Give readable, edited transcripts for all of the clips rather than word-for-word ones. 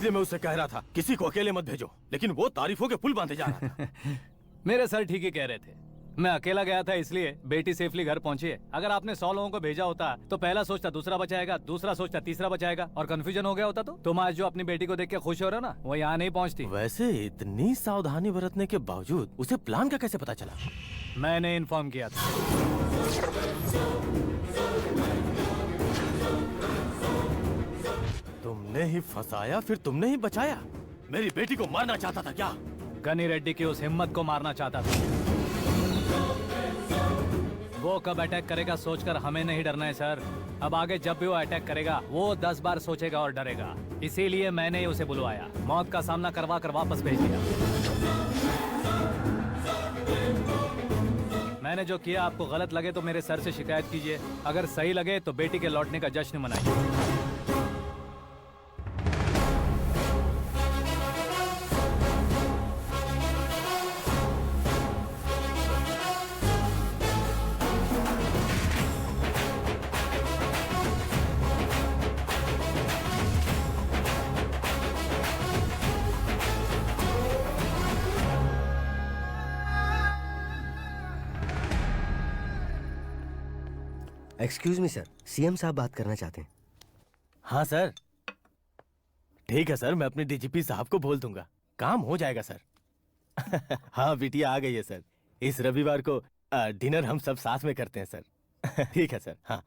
इसीलिए मैं उससे कह रहा था किसी को अकेले मत भेजो, लेकिन वो तारीफों के पुल बांधे जा रहा था। मेरे सर ठीक ही कह रहे थे। मैं अकेला गया था इसलिए बेटी सेफली घर पहुंची है। अगर आपने 100 लोगों को भेजा होता तो पहला सोचता दूसरा बचाएगा, दूसरा सोचता तीसरा बचाएगा, और कंफ्यूजन हो गया होता तो तुम आज जो अपनी बेटी को देख के खुश हो रहे हो ना, वो यहाँ नहीं पहुँचती। वैसे इतनी सावधानी बरतने के बावजूद उसे प्लान का कैसे पता चला? मैंने इन्फॉर्म किया था। तुमने ही फंसाया, फिर तुमने ही बचाया। मेरी बेटी को मारना चाहता था क्या? गनी रेड्डी की उस हिम्मत को मारना चाहता था। वो कब अटैक करेगा सोचकर हमें नहीं डरना है सर। अब आगे जब भी वो अटैक करेगा वो 10 बार सोचेगा और डरेगा। इसीलिए मैंने उसे बुलवाया, मौत का सामना करवा कर वापस भेज दिया। मैंने जो किया आपको गलत लगे तो मेरे सर से शिकायत कीजिए, अगर सही लगे तो बेटी के लौटने का जश्न मनाइए। एक्सक्यूज मी सर, सीएम साहब बात करना चाहते हैं। हाँ सर। ठीक है सर, मैं अपने डीजीपी साहब को बोल दूंगा, काम हो जाएगा सर। हाँ बिटिया आ गई है सर। इस रविवार को डिनर हम सब साथ में करते हैं सर। ठीक है सर। हाँ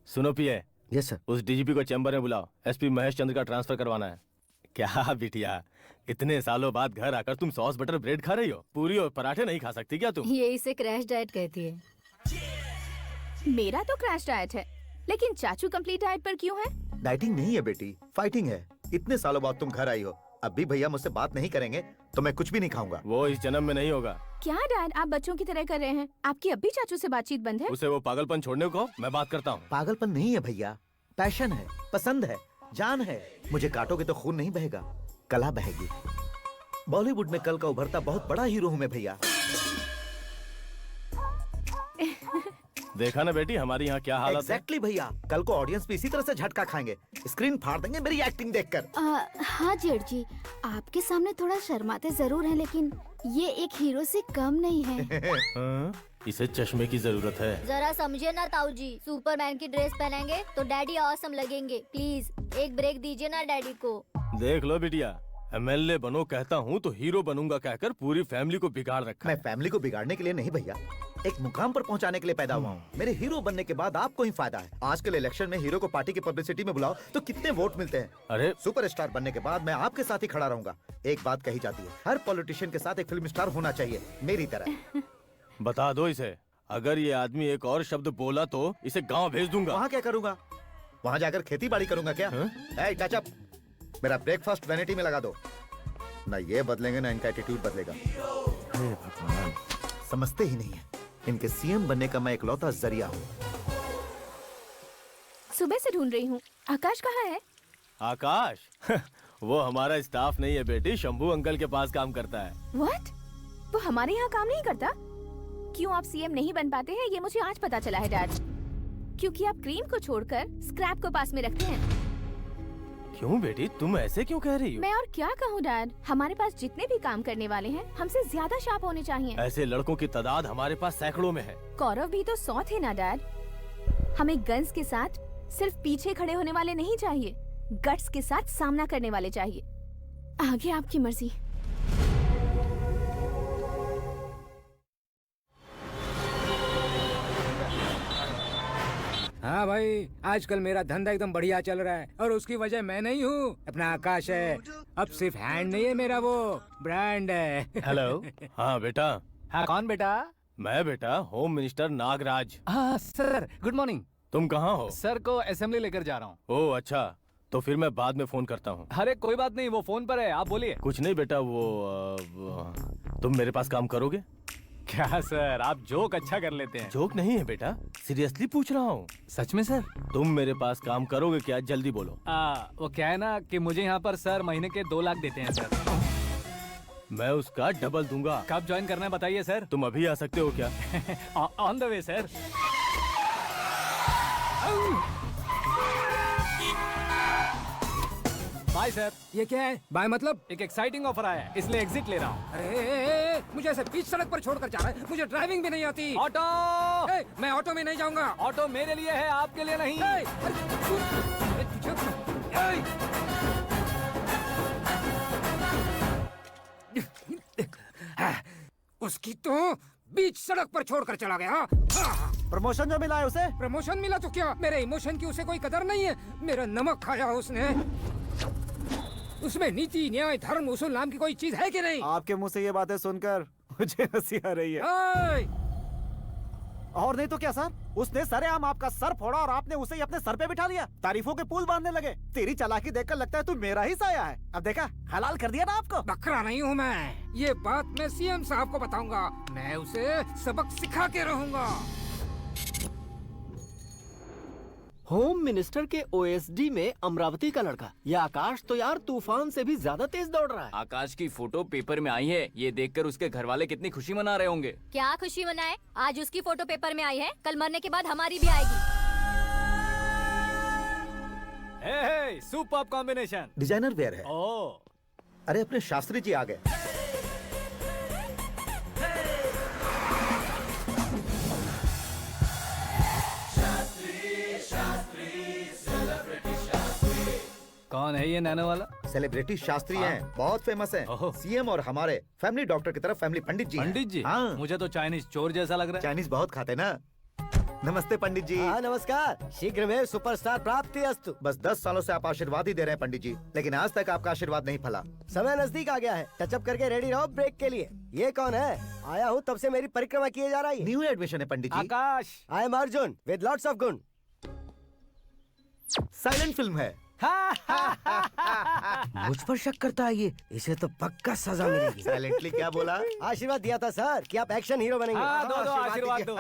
सुनो पिए। Yes sir. उस डीजीपी को चैम्बर में बुलाओ, एसपी महेश चंद्र का ट्रांसफर करवाना है। क्या बिटिया, इतने सालों बाद घर आकर तुम सॉस बटर ब्रेड खा रही हो? पूरी और पराठे नहीं खा सकती क्या तुम? ये इसे क्रैश डाइट कहती है। मेरा तो क्रैश डाइट है, लेकिन चाचू कंप्लीट डाइट पर क्यों है? डाइटिंग नहीं है बेटी, फाइटिंग है। इतने सालों बाद तुम घर आई हो, अब भी भैया मुझसे बात नहीं करेंगे तो मैं कुछ भी नहीं खाऊंगा। वो इस जन्म में नहीं होगा। क्या डैड, आप बच्चों की तरह कर रहे हैं? आपकी अब भी चाचू से बातचीत बंद है? उसे वो पागलपन छोड़ने को, मैं बात करता हूँ। पागलपन नहीं है भैया, पैशन है, पसंद है, जान है। मुझे काटोगे तो खून नहीं बहेगा, कला बहेगी। बॉलीवुड में कल का उभरता बहुत बड़ा हीरो हूँ मैं भैया। देखा ना बेटी हमारी यहाँ क्या हालत है। एग्जैक्टली भैया, कल को ऑडियंस भी इसी तरह से झटका खाएंगे, स्क्रीन फाड़ देंगे मेरी एक्टिंग देखकर। हाँ जेठ जी, आपके सामने थोड़ा शर्माते जरूर हैं, लेकिन ये एक हीरो से कम नहीं है। इसे चश्मे की जरूरत है। जरा समझिए ना ताऊ जी, सुपरमैन की ड्रेस पहनेंगे तो डैडी ऑसम लगेंगे। प्लीज एक ब्रेक दीजिए ना डैडी को। देख लो बिटिया, एमएलए बनो कहता हूँ तो हीरो बनूंगा कहकर पूरी फैमिली को बिगाड़ रखा। मैं फैमिली को बिगाड़ने के लिए नहीं भैया, एक मुकाम पर पहुंचाने के लिए पैदा हुआ हूँ। मेरे हीरो बनने के बाद आपको ही फायदा है। आजकल इलेक्शन में हीरो को पार्टी की पब्लिसिटी में बुलाओ तो कितने वोट मिलते हैं। अरे सुपरस्टार बनने के बाद मैं आपके साथ ही खड़ा रहूंगा। एक बात कही जाती है, हर पॉलिटिशियन के साथ एक फिल्म स्टार होना चाहिए, मेरी तरह। बता दो इसे, अगर ये आदमी एक और शब्द बोला तो इसे गाँव भेज दूंगा। वहाँ क्या करूंगा? वहाँ जाकर खेती बाड़ी करूंगा क्या? टच अप, मेरा ब्रेकफास्ट वैनिटी में लगा दो। ना ये बदलेंगे ना इनका एटीट्यूड बदलेगा। समझते ही नहीं है, इनके सीएम बनने का मैं इकलौता जरिया हूँ। सुबह से ढूंढ रही हूँ, आकाश कहाँ है? आकाश? वो हमारा स्टाफ नहीं है बेटी, शंभू अंकल के पास काम करता है। व्हाट? वो हमारे यहाँ काम नहीं करता? क्यों आप सीएम नहीं बन पाते हैं ये मुझे आज पता चला है डैड। क्योंकि आप क्रीम को छोड़कर स्क्रैप को पास में रखते हैं। क्यों बेटी, तुम ऐसे क्यों कह रही हो? मैं और क्या कहूँ डैड, हमारे पास जितने भी काम करने वाले हैं हमसे ज्यादा शार्प होने चाहिए। ऐसे लड़कों की तादाद हमारे पास सैकड़ों में है। कौरव भी तो 100 थे ना डैड। हमें गन्स के साथ सिर्फ पीछे खड़े होने वाले नहीं चाहिए, गट्स के साथ सामना करने वाले चाहिए। आगे आपकी मर्जी। हाँ भाई, आजकल मेरा धंधा एकदम बढ़िया चल रहा है और उसकी वजह मैं नहीं हूँ, अपना आकाश है। अब सिर्फ हैंड नहीं है मेरा, वो ब्रांड है। हेलो। हाँ बेटा। हाँ कौन बेटा? मैं बेटा, होम मिनिस्टर नागराज। हाँ सर, गुड मॉर्निंग। तुम कहाँ हो? सर को असेंबली लेकर जा रहा हूँ। ओह अच्छा, तो फिर मैं बाद में फोन करता हूँ। अरे कोई बात नहीं, वो फोन पर है, आप बोलिए। कुछ नहीं बेटा, तुम मेरे पास काम करोगे? क्या सर, आप जोक अच्छा कर लेते हैं। जोक नहीं है बेटा, सीरियसली पूछ रहा हूँ। सच में सर? तुम मेरे पास काम करोगे क्या? जल्दी बोलो। वो क्या है ना कि मुझे यहाँ पर सर महीने के 2 लाख देते हैं सर। मैं उसका डबल दूंगा। कब ज्वाइन करना है बताइए सर। तुम अभी आ सकते हो क्या? On the way sir. Bye sir. ये क्या है? बाय मतलब? एक एक्साइटिंग ऑफर आया है, इसलिए एग्जिट ले रहा हूँ। अरे मुझे ऐसे बीच सड़क पर छोड़कर जा रहा है। मुझे ड्राइविंग भी नहीं आती। ऑटो। मैं ऑटो में नहीं जाऊंगा। ऑटो मेरे लिए है, आपके लिए नहीं। उसकी तो बीच सड़क पर छोड़कर चला गया। प्रमोशन जो मिला है उसे। प्रमोशन मिला तो क्या, मेरे इमोशन की उसे कोई कदर नहीं है। मेरा नमक खाया उसने। उसमें नीति, न्याय, धर्म, उसूल नाम की कोई चीज है कि नहीं? आपके मुंह से ये बातें सुनकर मुझे हंसी आ रही है। और नहीं तो क्या सर, उसने सरेआम आपका सर फोड़ा और आपने उसे ही अपने सर पे बिठा लिया। तारीफों के पुल बांधने लगे। तेरी चालाकी देखकर लगता है तू मेरा ही साया है। अब देखा, हलाल कर दिया ना आपको। बकरा नहीं हूँ मैं। ये बात मैं सीएम साहब को बताऊंगा। मैं उसे सबक सिखा के रहूंगा। होम मिनिस्टर के ओएसडी में अमरावती का लड़का। ये आकाश तो यार तूफान से भी ज्यादा तेज दौड़ रहा है। आकाश की फोटो पेपर में आई है, ये देखकर उसके घर वाले कितनी खुशी मना रहे होंगे। क्या खुशी मनाए? आज उसकी फोटो पेपर में आई है, कल मरने के बाद हमारी भी आएगी। हे सुपर कॉम्बिनेशन। डिजाइनर वेयर है। ओह, अरे अपने शास्त्री जी आ गए। कौन है ये नैनो वाला? सेलिब्रिटी शास्त्री हैं, बहुत फेमस हैं। ओहो। सीएम और हमारे फैमिली डॉक्टर की तरफ फैमिली पंडित जी हैं। पंडित जी? हाँ। मुझे तो चाइनीज चोर जैसा लग रहा है। चाइनीज बहुत खाते ना। नमस्ते पंडित जी। हाँ नमस्कार। शीघ्र में सुपरस्टार प्राप्ति अस्तु। बस 10 सालों से आप आशीर्वाद ही दे रहे हैं पंडित जी, लेकिन आज तक आपका आशीर्वाद नहीं फला। समय नजदीक आ गया है, टचअप करके रेडी रहो ब्रेक के लिए। ये कौन है? आया हूँ तब से मेरी परिक्रमा किए जा रही है। न्यू एडमिशन है Pandit ji. Akash. I am Arjun with lots of गुण। साइलेंट फिल्म है। मुझ पर शक करता है ये, इसे तो पक्का सजा मिलेगी। साइलेंटली क्या बोला? आशीर्वाद दिया था सर कि आप एक्शन हीरो बनेंगे। हाँ, दो आशीर्वाद दो।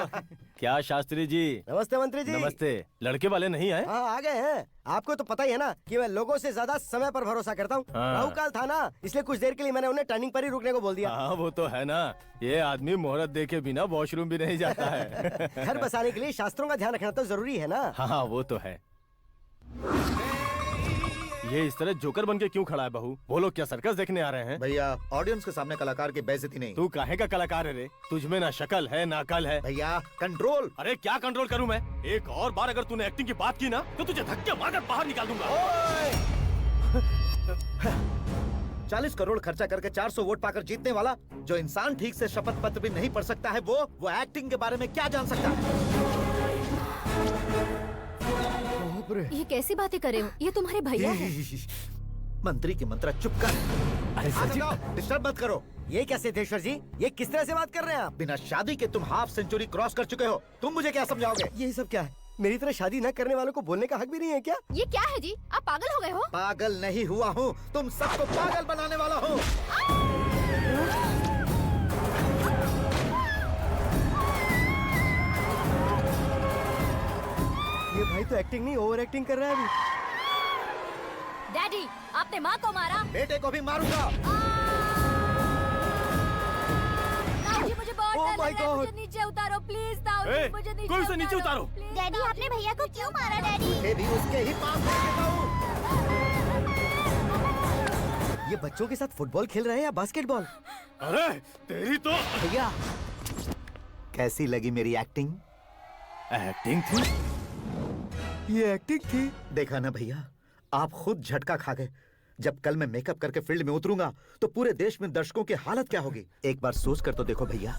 क्या शास्त्री जी? नमस्ते मंत्री जी। नमस्ते। लड़के वाले नहीं आए? हाँ आ गए हैं। आपको तो पता ही है ना कि मैं लोगों से ज्यादा समय पर भरोसा करता हूँ। हाँ। राहु काल था ना, इसलिए कुछ देर के लिए मैंने उन्हें टर्निंग पर ही रुकने को बोल दिया। हाँ वो तो है ना, ये आदमी मुहूर्त देखे बिना वॉशरूम भी नहीं जाता है। घर बसाने के लिए शास्त्रों का ध्यान रखना तो जरूरी है ना। हाँ वो तो है। ये इस तरह जोकर बन के क्यों खड़ा है बहू? वो लोग क्या सर्कस देखने आ रहे हैं? भैया ऑडियंस के सामने कलाकार की बेइज्जती नहीं। तू काहे का कलाकार है रे? तुझ में ना शक्ल है ना अकल है। भैया कंट्रोल। अरे क्या कंट्रोल करूं मैं? एक और बार अगर तूने एक्टिंग की बात की ना तो तुझे धक्के मारकर बाहर निकाल दूंगा। 40 करोड़ खर्चा करके 400 वोट पाकर जीतने वाला, जो इंसान ठीक से शपथ पत्र भी नहीं पढ़ सकता है, वो एक्टिंग के बारे में क्या जान सकता है? ये कैसी बातें कर रहे हो? ये तुम्हारे भैया हैं। मंत्री की मंत्रा चुप कर। अरे सर जी, डिस्टर्ब मत करो। ये क्या सिद्धेश्वर जी, ये किस तरह से बात कर रहे हैं आप? बिना शादी के तुम हाफ सेंचुरी क्रॉस कर चुके हो, तुम मुझे क्या समझाओगे? ये सब क्या है? मेरी तरह शादी न करने वालों को बोलने का हक भी नहीं है क्या? ये क्या है जी? आप पागल हो गए हो? पागल नहीं हुआ हूँ, तुम सबको पागल बनाने वाला हूँ। ये भाई तो एक्टिंग नहीं ओवर एक्टिंग कर रहा है अभी। डैडी, आपने माँ को मारा। बेटे को भी मारूंगा। ताऊजी, मुझे बहुत Oh डर my लग रहा है। God! मुझे नीचे उतारो प्लीज। ताऊजी, मुझे नीचे कोई उसे नीचे उतारो। प्लीज। डैडी आपने भैया को क्यों मारा डैडी? ये भी उसके ही पास लेके जाऊं। ये बच्चों के साथ फुटबॉल खेल रहे हैं या बास्केटबॉल? अरे तेरी तो भैया कैसी लगी मेरी एक्टिंग? एक्टिंग थी। ये एक्टिंग थी। देखा ना भैया, आप खुद झटका खा गए। जब कल मैं मेकअप करके फील्ड में उतरूंगा तो पूरे देश में दर्शकों की हालत क्या होगी? एक बार सोच कर तो देखो भैया।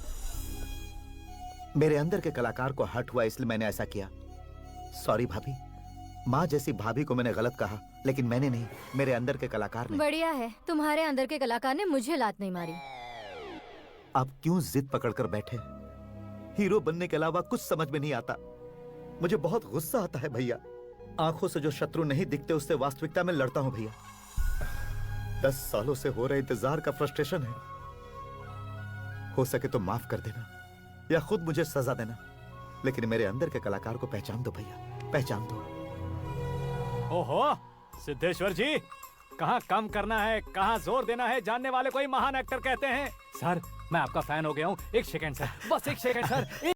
मेरे अंदर के कलाकार को हर्ट हुआ इसलिए मैंने ऐसा किया। सॉरी भाभी। माँ जैसी भाभी को मैंने गलत कहा, लेकिन मैंने नहीं, मेरे अंदर के कलाकार ने। बढ़िया है, तुम्हारे अंदर के कलाकार ने मुझे लात नहीं मारी। आप क्यों जिद पकड़कर बैठे? हीरो बनने के अलावा कुछ समझ में नहीं आता। मुझे बहुत गुस्सा आता है भैया। आंखों से जो शत्रु नहीं दिखते उससे वास्तविकता में लड़ता हूं भैया। 10 सालों से हो रहे इंतजार का फ्रस्ट्रेशन है। हो सके तो माफ कर देना या खुद मुझे सजा देना, लेकिन मेरे अंदर के कलाकार को पहचान दो भैया, पहचान दो। ओहो सिद्धेश्वर जी, कहाँ कम करना है कहाँ जोर देना है जानने वाले कोई महान एक्टर कहते हैं। सर मैं आपका फैन हो गया हूँ। एक सेकंड सर, बस एक सेकंड सर।